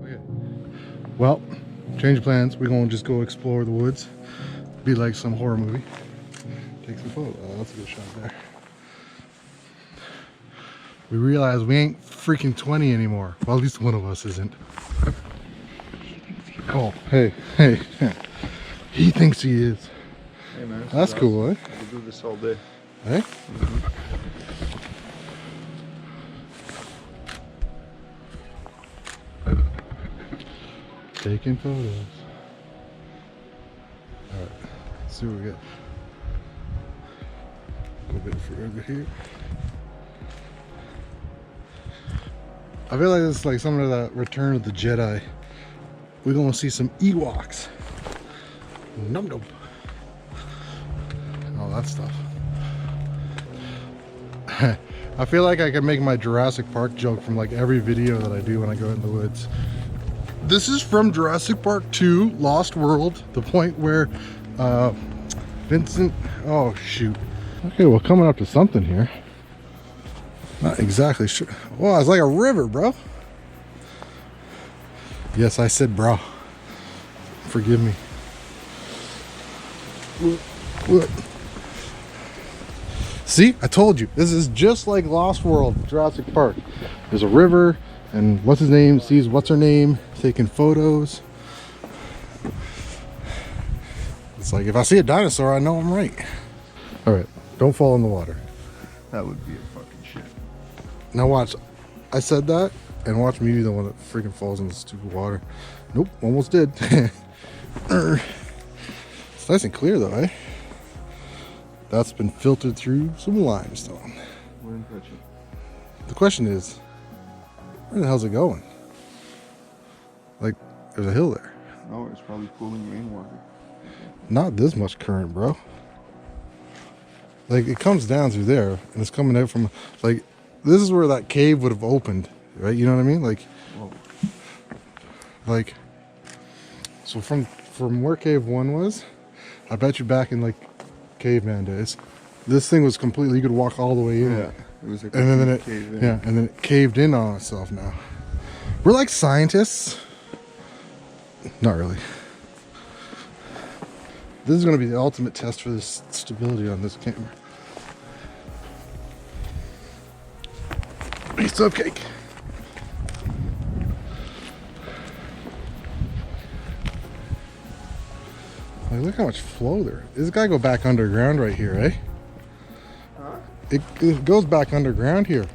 Okay. Well, change of plans. We're gonna just go explore the woods. Be like some horror movie. Take some photos. Oh, that's a good shot there. We realize we ain't freaking 20 anymore. Well, at least one of us isn't. Oh, hey. He thinks he is. Hey man, that's cool, eh? We'll do this all day. Hey? Taking photos. Alright, let's see what we got. Go a bit further here. I feel like it's like some of that Return of the Jedi. We're gonna see some Ewoks. Num num. All that stuff. I feel like I can make my Jurassic Park joke from like every video that I do when I go in the woods. This is from Jurassic Park 2, Lost World, the point where Vincent, oh shoot. Okay, well, coming up to something here. Not exactly sure. Wow, it's like a river, bro. Yes, I said bro. Forgive me. What? See, I told you. This is just like Lost World, Jurassic Park. There's a river, and what's his name sees what's her name taking photos. It's like if I see a dinosaur, I know I'm right. All right, don't fall in the water. That would be a fucking shit. Now watch, I said that, and watch me be the one that freaking falls in the stupid water. Nope, almost did. It's nice and clear though, eh? That's been filtered through some limestone. Wouldn't touch it. The question is, where the hell's it going? Like, there's a hill there. No, it's probably pulling rainwater. Not this much current, bro. Like, it comes down through there, and it's coming out from, like, this is where that cave would have opened, right? You know what I mean? Like, whoa. Like, so from where cave 1 was, I bet you back in, like, caveman days, this thing was completely, you could walk all the way in. Yeah, it was a and then it, cave in. yeah, and then it caved in on itself now. We're like scientists. Not really. This is going to be the ultimate test for this stability on this camera. Piece of cake. Like, look how much flow there. This guy go back underground right here, eh? Huh? It goes back underground here.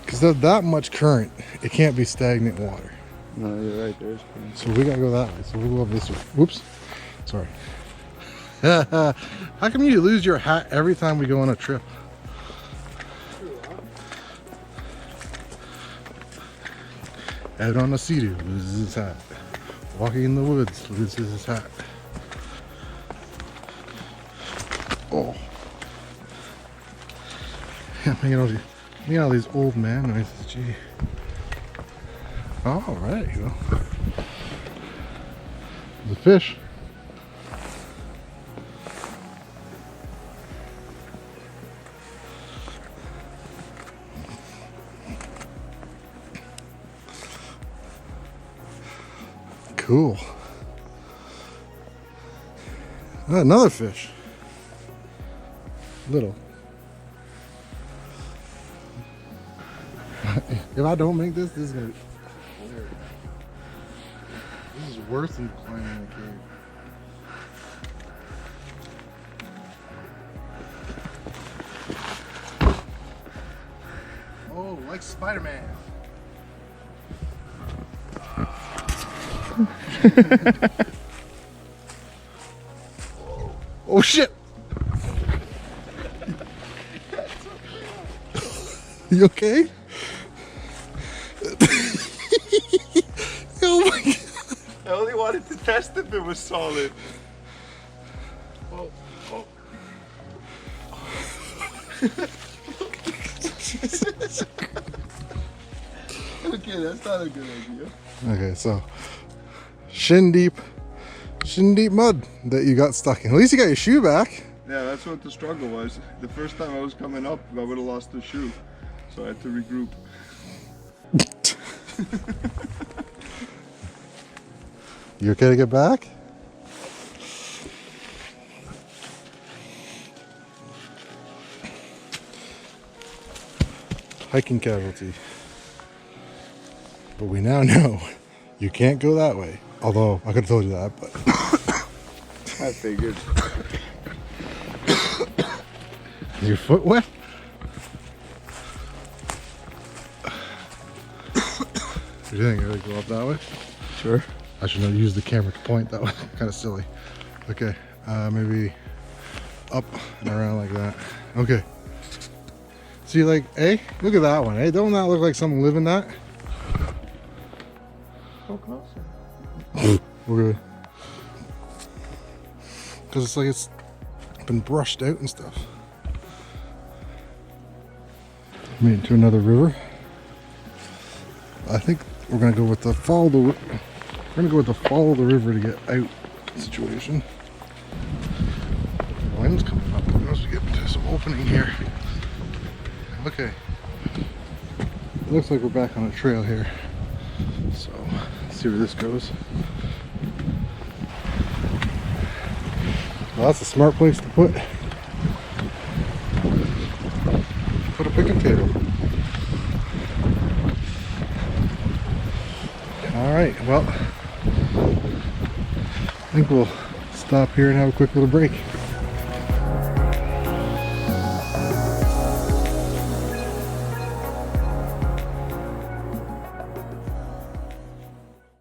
Because there's that much current, it can't be stagnant water. No, you're right, there's current. So we gotta go that way. So we'll go up this way. Whoops. Sorry. How come you lose your hat every time we go on a trip? Out on a sea-doo, loses his hat. Walking in the woods, loses his hat. Oh. Yeah, making all these old man noises, gee. Oh, all right, you know. There's a fish. Cool. Another fish. Little. If I don't make this is gonna be hilarious. This is worse than climbing a cave. Oh, like Spider-Man. Oh shit! You okay? Oh my god! I only wanted to test if it was solid. Oh, oh. Okay, that's not a good idea. Okay, so shin deep mud that you got stuck in. At least you got your shoe back. Yeah, that's what the struggle was. The first time I was coming up, I would have lost the shoe. So I had to regroup. You okay to get back? Hiking casualty. But we now know you can't go that way. Although I could have told you that, but I figured. your foot wet? You think I would go up that way? Sure. I should not use the camera to point that way. Kind of silly. Okay, maybe up and around like that. Okay. See, like, hey, look at that one. Hey, don't that look like something living that? Go closer. Okay. Because it's like it's been brushed out and stuff. Made it to another river. I think we're gonna go with the follow the river to get out situation. The wind's coming up as we get into some opening here. Okay. It looks like we're back on a trail here. So let's see where this goes. Well, that's a smart place to put a picnic table. All right, well, I think we'll stop here and have a quick little break.